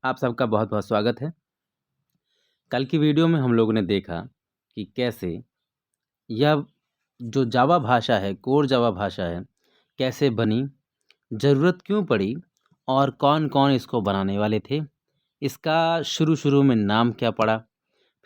आप सबका बहुत-बहुत स्वागत है। कल की वीडियो में हम लोगों ने देखा कि कैसे यह जो जावा भाषा है, कोर जावा भाषा है, कैसे बनी, ज़रूरत क्यों पड़ी और कौन-कौन इसको बनाने वाले थे। इसका शुरू-शुरू में नाम क्या पड़ा,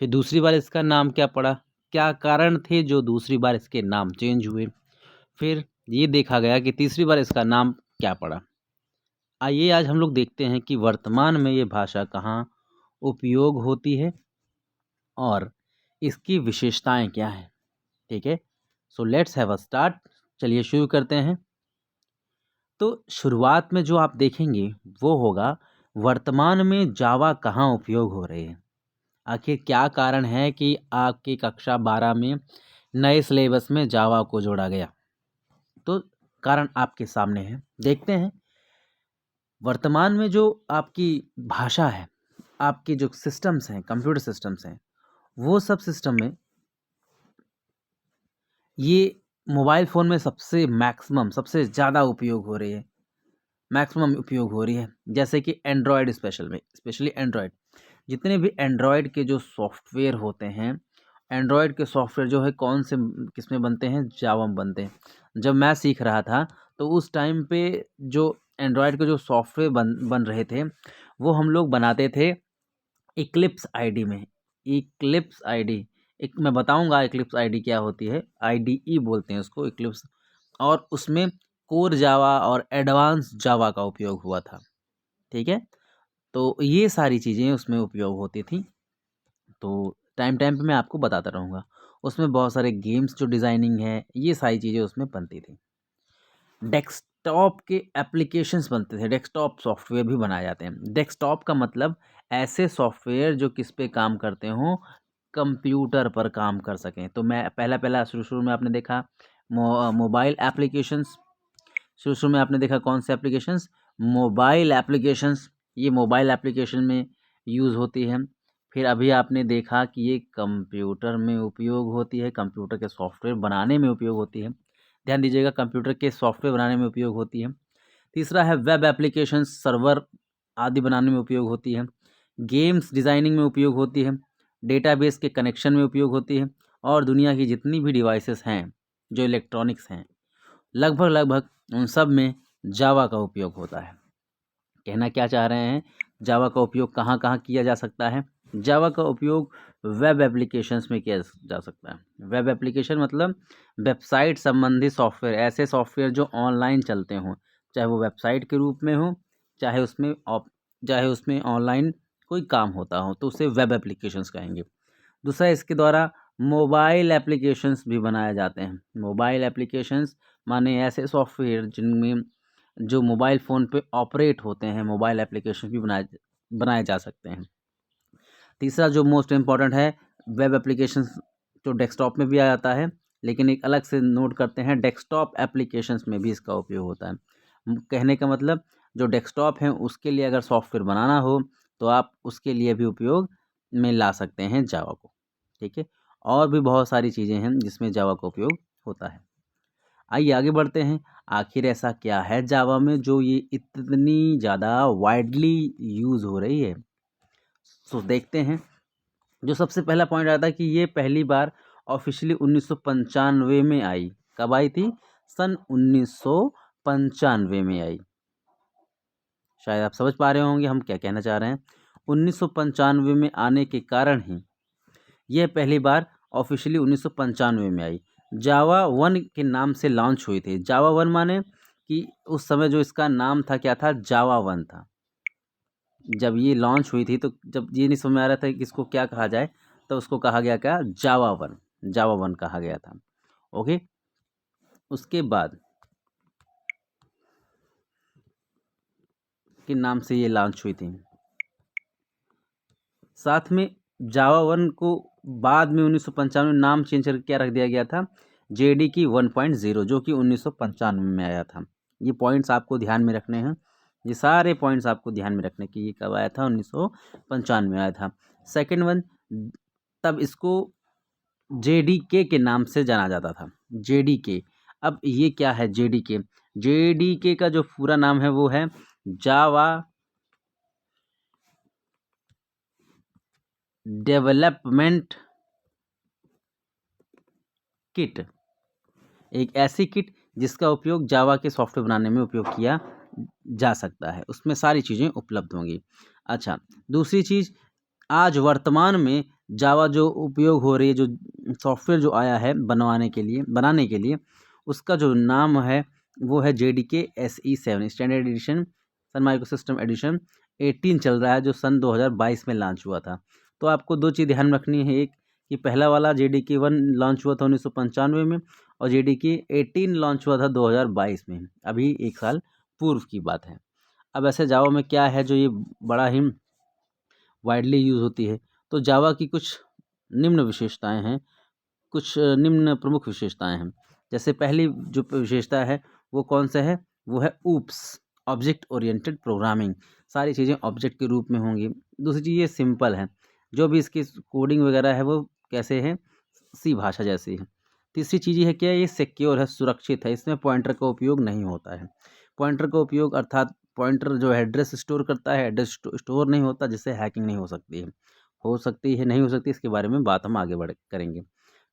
फिर दूसरी बार इसका नाम क्या पड़ा, क्या कारण थे जो दूसरी बार इसके नाम चेंज हुए, फिर ये देखा गया कि तीसरी बार इसका नाम क्या पड़ा। आइए आज हम लोग देखते हैं कि वर्तमान में ये भाषा कहाँ उपयोग होती है और इसकी विशेषताएं क्या हैं। ठीक है, so let's have a start. चलिए शुरू करते हैं। तो शुरुआत में जो आप देखेंगे वो होगा वर्तमान में जावा कहाँ उपयोग हो रहे हैं। आखिर क्या कारण है कि आपकी कक्षा 12 में नए सिलेबस में जावा को जोड़ा गया। तो कारण आपके सामने है, देखते हैं। वर्तमान में जो आपकी भाषा है, आपके जो सिस्टम्स हैं, कंप्यूटर सिस्टम्स हैं, वो सब सिस्टम में ये मोबाइल फ़ोन में सबसे ज़्यादा उपयोग हो रही है, मैक्सिमम उपयोग हो रही है। जैसे कि एंड्रॉयड स्पेशली एंड्रॉयड। जितने भी एंड्रॉयड के जो सॉफ्टवेयर होते हैं, एंड्रॉयड के सॉफ्टवेयर जो है कौन से किसमें बनते हैं, जावा में बनते हैं। जब मैं सीख रहा था तो उस टाइम पे जो एंड्रॉयड के जो सॉफ्टवेयर बन बन रहे थे, वो हम लोग बनाते थे इक्लिप्स आईडी में। इक्लिप्स आईडी, एक मैं बताऊंगा इक्लिप्स आईडी क्या होती है। आईडीई बोलते हैं उसको, इक्लिप्स। और उसमें कोर जावा और एडवांस जावा का उपयोग हुआ था। ठीक है, तो ये सारी चीज़ें उसमें उपयोग होती थी। तो टाइम टाइम पे मैं आपको बताता रहूँगा। उसमें बहुत सारे गेम्स जो डिज़ाइनिंग है, ये सारी चीज़ें उसमें बनती थी। डेस्कटॉप के एप्लीकेशंस बनते थे, डेस्कटॉप सॉफ्टवेयर भी बनाए जाते हैं। डेस्कटॉप का मतलब ऐसे सॉफ्टवेयर जो किस पे काम करते हों, कंप्यूटर पर काम कर सकें। तो मैं पहला पहला शुरू-शुरू में आपने देखा मोबाइल एप्लीकेशंस। शुरू-शुरू में आपने देखा कौन से एप्लीकेशंस? Mobile applications. ये मोबाइल एप्लीकेशन में यूज़ होती है। फिर अभी आपने देखा कि ये कंप्यूटर में उपयोग होती है, कंप्यूटर के सॉफ्टवेयर बनाने में उपयोग होती है। ध्यान दीजिएगा, कंप्यूटर के सॉफ्टवेयर बनाने में उपयोग होती है। तीसरा है वेब एप्लीकेशंस, सर्वर आदि बनाने में उपयोग होती है। गेम्स डिज़ाइनिंग में उपयोग होती है। डेटाबेस के कनेक्शन में उपयोग होती है। और दुनिया की जितनी भी डिवाइसेस हैं, जो इलेक्ट्रॉनिक्स हैं, लगभग लगभग उन सब में जावा का उपयोग होता है। कहना क्या चाह रहे हैं, जावा का उपयोग कहाँ कहाँ किया जा सकता है? जावा का उपयोग वेब एप्लीकेशंस में किया जा सकता है। वेब एप्लीकेशन मतलब वेबसाइट संबंधी सॉफ्टवेयर, ऐसे सॉफ्टवेयर जो ऑनलाइन चलते हों, चाहे वो वेबसाइट के रूप में हो, चाहे उसमें ऑनलाइन कोई काम होता हो, तो उसे वेब एप्लीकेशंस कहेंगे। दूसरा, इसके द्वारा मोबाइल एप्लीकेशंस भी बनाए जाते हैं। मोबाइल एप्लीकेशंस माने ऐसे सॉफ्टवेयर जिनमें जो मोबाइल फ़ोन पे ऑपरेट होते हैं, मोबाइल एप्लीकेशन भी बनाए बनाए जा सकते हैं। तीसरा जो मोस्ट इम्पॉर्टेंट है, वेब एप्लीकेशंस जो डेस्कटॉप में भी आ जाता है, लेकिन एक अलग से नोट करते हैं, डेस्कटॉप एप्लीकेशंस में भी इसका उपयोग होता है। कहने का मतलब, जो डेस्कटॉप है उसके लिए अगर सॉफ्टवेयर बनाना हो तो आप उसके लिए भी उपयोग में ला सकते हैं जावा को। ठीक है, और भी बहुत सारी चीज़ें हैं जिसमें जावा का उपयोग होता है। आइए आगे बढ़ते हैं। आखिर ऐसा क्या है जावा में जो ये इतनी ज़्यादा वाइडली यूज़ हो रही है? सो देखते हैं। जो सबसे पहला पॉइंट आता है कि ये पहली बार ऑफिशियली 1995 में आई। कब आई थी? सन 1995 में आई। शायद आप समझ पा रहे होंगे हम क्या कहना चाह रहे हैं। 1995 में आने के कारण ही यह पहली बार ऑफिशियली 1995 में आई। जावा 1 के नाम से लॉन्च हुई थी। जावा 1 माने कि उस समय जो इसका नाम था क्या था? जावा 1 था। जब ये लॉन्च हुई थी तो जब ये नहीं समझ में आ रहा था कि इसको क्या कहा जाए, तो उसको कहा गया क्या? जावा 1। जावा 1 कहा गया था। ओके, उसके बाद के नाम से ये लॉन्च हुई थी। साथ में जावा 1 को बाद में 1995 में नाम चेंज करके क्या रख दिया गया था? जेडीके 1.0, जो कि 1995 में आया था। ये पॉइंट्स आपको ध्यान में रखने हैं। ये सारे पॉइंट्स आपको ध्यान में रखने कि ये कब आया था? 1995 में आया था। सेकंड वन, तब इसको जेडीके के नाम से जाना जाता था। जेडीके। अब ये क्या है जेडीके? जेडीके का जो पूरा नाम है वो है जावा डेवलपमेंट किट, एक ऐसी किट जिसका उपयोग जावा के सॉफ्टवेयर बनाने में उपयोग किया जा सकता है, उसमें सारी चीज़ें उपलब्ध होंगी। अच्छा, दूसरी चीज़, आज वर्तमान में जावा जो उपयोग हो रही है, जो सॉफ्टवेयर जो आया है बनाने के लिए उसका जो नाम है वो है JDK SE7 स्टैंडर्ड एडिशन, सन माइक्रोसिस्टम एडिशन 18 चल रहा है, जो सन 2022 में लॉन्च हुआ था। तो आपको दो चीज़ ध्यान में रखनी है, एक कि पहला वाला JDK 1 लॉन्च हुआ था 1995 में, और JDK 18 लॉन्च हुआ था 2022 में, अभी एक साल पूर्व की बात है। अब ऐसे जावा में क्या है जो ये बड़ा ही वाइडली यूज़ होती है, तो जावा की कुछ निम्न विशेषताएं हैं, कुछ निम्न प्रमुख विशेषताएं हैं। जैसे पहली जो विशेषता है वो कौन सा है, वो है ऊप्स, ऑब्जेक्ट ओरिएंटेड प्रोग्रामिंग, सारी चीज़ें ऑब्जेक्ट के रूप में होंगी। दूसरी चीज़, ये सिंपल है, जो भी इसकी कोडिंग वगैरह है वो कैसे है, सी भाषा जैसी है। तीसरी चीज़ ये है क्या, ये सिक्योर है, सुरक्षित है, इसमें पॉइंटर का उपयोग नहीं होता है। पॉइंटर का उपयोग अर्थात पॉइंटर जो है एड्रेस स्टोर करता है, एड्रेस स्टोर नहीं होता, जिससे हैकिंग नहीं हो सकती है। हो सकती है, नहीं हो सकती, इसके बारे में बात हम आगे बढ़ करेंगे।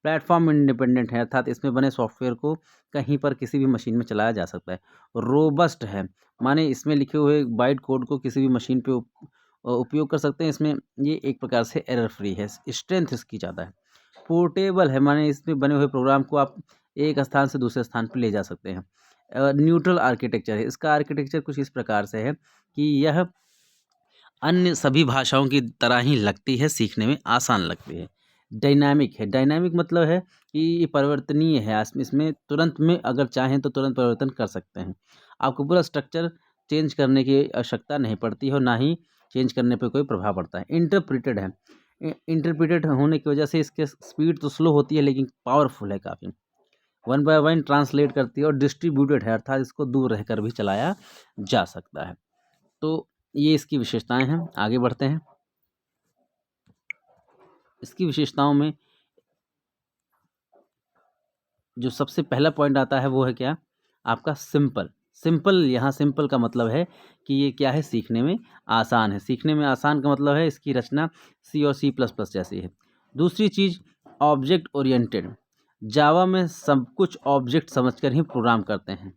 प्लेटफॉर्म इंडिपेंडेंट है, अर्थात इसमें बने सॉफ्टवेयर को कहीं पर किसी भी मशीन में चलाया जा सकता है। रोबस्ट है, माने इसमें लिखे हुए बाइट कोड को किसी भी मशीन पे उपयोग कर सकते हैं, इसमें ये एक प्रकार से एरर फ्री है, स्ट्रेंथ इसकी ज़्यादा है। पोर्टेबल है, माने इसमें बने हुए प्रोग्राम को आप एक स्थान से दूसरे स्थान पर ले जा सकते हैं। न्यूट्रल आर्किटेक्चर है, इसका आर्किटेक्चर कुछ इस प्रकार से है कि यह अन्य सभी भाषाओं की तरह ही लगती है, सीखने में आसान लगती है। डायनामिक है, डायनामिक मतलब है कि ये परिवर्तनीय है, इसमें तुरंत में अगर चाहें तो तुरंत परिवर्तन कर सकते हैं। आपको पूरा स्ट्रक्चर चेंज करने की आवश्यकता नहीं पड़ती है, और ना ही चेंज करने पे कोई प्रभाव पड़ता है। इंटरप्रेटेड है, इंटरप्रेटेड होने की वजह से इसके स्पीड तो स्लो होती है, लेकिन पावरफुल है काफ़ी, 1 by 1 ट्रांसलेट करती है, और डिस्ट्रीब्यूटेड है, अर्थात इसको दूर रहकर भी चलाया जा सकता है। तो ये इसकी विशेषताएं हैं। आगे बढ़ते हैं। इसकी विशेषताओं में जो सबसे पहला पॉइंट आता है वो है क्या, आपका सिंपल। सिंपल, यहाँ सिंपल का मतलब है कि ये क्या है, सीखने में आसान है। सीखने में आसान का मतलब है इसकी रचना C और C++ जैसी है। दूसरी चीज़, ऑब्जेक्ट ओरिएंटेड, जावा में सब कुछ ऑब्जेक्ट समझकर ही प्रोग्राम करते हैं,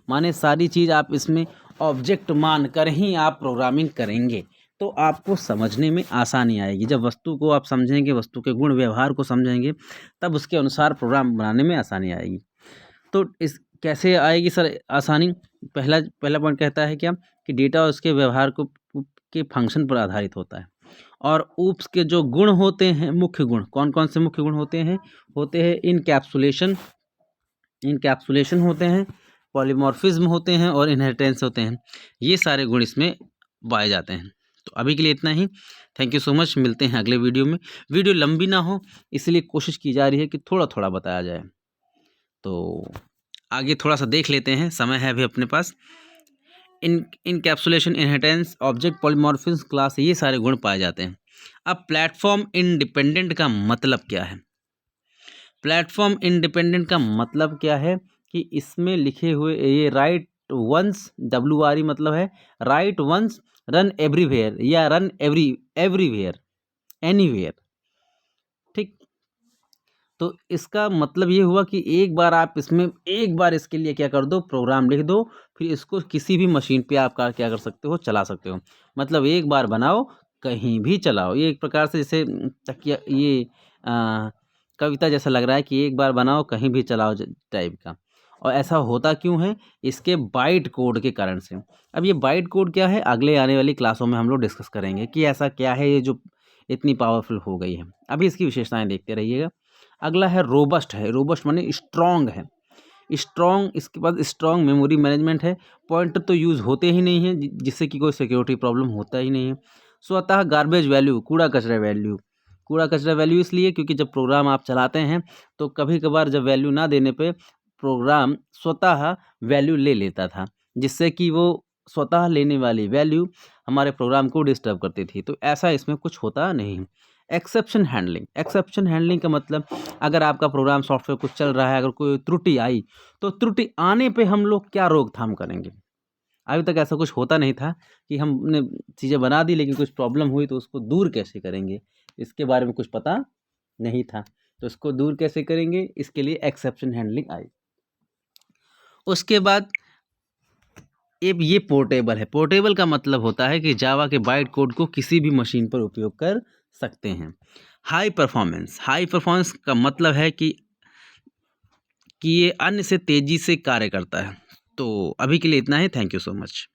माने सारी चीज़ आप इसमें ऑब्जेक्ट मानकर ही आप प्रोग्रामिंग करेंगे, तो आपको समझने में आसानी आएगी। जब वस्तु को आप समझेंगे, वस्तु के गुण व्यवहार को समझेंगे, तब उसके अनुसार प्रोग्राम बनाने में आसानी आएगी। तो इस कैसे आएगी सर आसानी, पहला पॉइंट कहता है क्या, कि डेटा और उसके व्यवहार को के फंक्शन पर आधारित होता है। और ऊप्स के जो गुण होते हैं, मुख्य गुण कौन कौन से मुख्य गुण होते हैं, इनकैप्सुलेशन होते हैं, पॉलीमॉर्फिज्म होते हैं, और इनहेरिटेंस होते हैं। ये सारे गुण इसमें पाए जाते हैं। तो अभी के लिए इतना ही। थैंक यू सो मच, मिलते हैं अगले वीडियो में। वीडियो लंबी ना हो इसलिए कोशिश की जा रही है कि थोड़ा थोड़ा बताया जाए, तो आगे थोड़ा सा देख लेते हैं, समय है अभी अपने पास। Encapsulation, inheritance, object polymorphism, class, ये सारे गुण पाए जाते हैं। अब प्लेटफॉर्म इंडिपेंडेंट का मतलब क्या है, प्लेटफॉर्म इंडिपेंडेंट का मतलब क्या है कि इसमें लिखे हुए ये राइट वंस, WRE मतलब है राइट वंस, रन एवरीवेयर, या रन एवरीवेयर, एनीवेयर। ठीक, तो इसका मतलब ये हुआ कि एक बार इसके लिए क्या कर दो, प्रोग्राम लिख दो, फिर इसको किसी भी मशीन पे आप क्या कर सकते हो, चला सकते हो। मतलब एक बार बनाओ, कहीं भी चलाओ। ये एक प्रकार से जैसे तकिया, ये कविता जैसा लग रहा है कि एक बार बनाओ कहीं भी चलाओ टाइप का। और ऐसा होता क्यों है, इसके बाइट कोड के कारण से। अब ये बाइट कोड क्या है, अगले आने वाली क्लासों में हम लोग डिस्कस करेंगे कि ऐसा क्या है ये जो इतनी पावरफुल हो गई है। अभी इसकी विशेषताएं देखते रहिएगा। अगला है रोबस्ट, है रोबस्ट माने स्ट्रॉन्ग है, स्ट्रॉन्ग, इसके बाद स्ट्रॉन्ग मेमोरी मैनेजमेंट है, पॉइंटर तो यूज़ होते ही नहीं है, जिससे कि कोई सिक्योरिटी प्रॉब्लम होता ही नहीं है। स्वतः गार्बेज वैल्यू, कूड़ा कचरा वैल्यू इसलिए क्योंकि जब प्रोग्राम आप चलाते हैं तो कभी कभार जब वैल्यू ना देने पे प्रोग्राम स्वतः वैल्यू ले लेता था, जिससे कि वो स्वतः लेने वाली वैल्यू हमारे प्रोग्राम को डिस्टर्ब करती थी। तो ऐसा इसमें कुछ होता नहीं है। एक्सेप्शन हैंडलिंग का मतलब, अगर आपका प्रोग्राम सॉफ्टवेयर कुछ चल रहा है, अगर कोई त्रुटि आई, तो त्रुटि आने पे हम लोग क्या रोकथाम करेंगे। अभी तक ऐसा कुछ होता नहीं था कि हमने चीज़ें बना दी लेकिन कुछ प्रॉब्लम हुई तो उसको दूर कैसे करेंगे, इसके बारे में कुछ पता नहीं था। तो इसको दूर कैसे करेंगे, इसके लिए एक्सेप्शन हैंडलिंग आई। उसके बाद ये पोर्टेबल है। पोर्टेबल का मतलब होता है कि जावा के बाइट कोड को किसी भी मशीन पर उपयोग कर सकते हैं। हाई परफॉर्मेंस का मतलब है कि ये अन्य से तेजी से कार्य करता है। तो अभी के लिए इतना ही। Thank you so much.